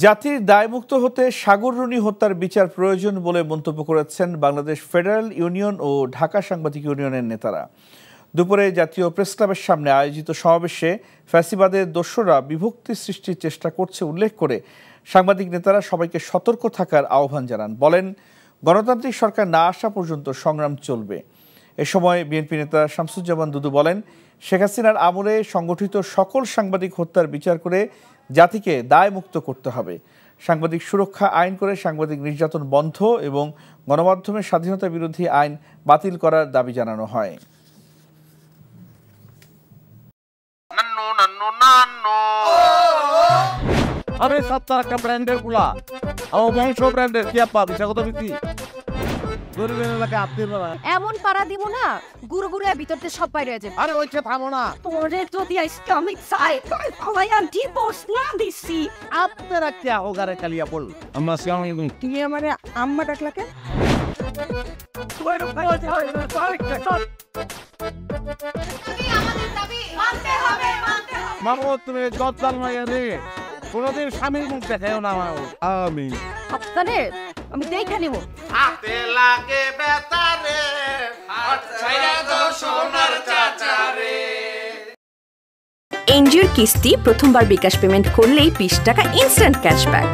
জাতির দায়মুক্ত হতে সাগররুনি হত্যার বিচার প্রয়োজন বলে মন্তব্য করেছেন বাংলাদেশ ফেডারেল ইউনিয়ন ও ঢাকা সাংবাদিক ইউনিয়নের নেতারা। দুপুরে জাতীয় প্রেসক্লাবের সামনে আয়োজিত সমাবেশে ফ্যাসিবাদের দোসররা বিভক্তি সৃষ্টির চেষ্টা করছে উল্লেখ করে সাংবাদিক নেতারা সবাইকে সতর্ক থাকার আহ্বান জানান। বলেন, গণতান্ত্রিক সরকার না আসা পর্যন্ত সংগ্রাম চলবে। এ সময় বিএনপি নেতা শামসুজ্জামান দুদু বলেন, শেখ হাসিনার আমলে সংগঠিত সকল সাংবাদিক হত্যার বিচার করে জাতিকে দায়মুক্ত করতে হবে। সাংবাদিক সুরক্ষা আইন করে সাংবাদিক নির্যাতন বন্ধ এবং গণমাধ্যমের স্বাধীনতা বিরোধী আইন বাতিল করার দাবি জানানো হয়। আরে সপ্তাহ একটা ব্র্যান্ডের গুলা আমার বংশ ব্র্যান্ডের কি আপা বিচার কত বেশি গরিবের এলাকায় আপনি এমন পাড়া দিব না গুরু গুরু ভিতরতে সব বাইরে হয়ে যাবে। আরে ওইটা থামো না তোরে যদি ইসলামিক সাইড সবাই আন্টি বস না দিছি আপনারা কি হোগারে কালিয়া বল আমরা সালাম আলাইকুম তুমি আমারে আম্মা ডাকলা কেন? মামু তুমি গদ্দাল মাইয়া রে কোনদিন স্বামীর মুখ দেখাও না আমার আমিন আপনারে আমি দেখে নিব। হাতে লাগে বেতারে হাত ছাইরা দাও সোনার চাচারে। এনজিওর কিস্তি প্রথমবার বিকাশ পেমেন্ট করলেই 20 টাকা ইনস্ট্যান্ট ক্যাশব্যাক।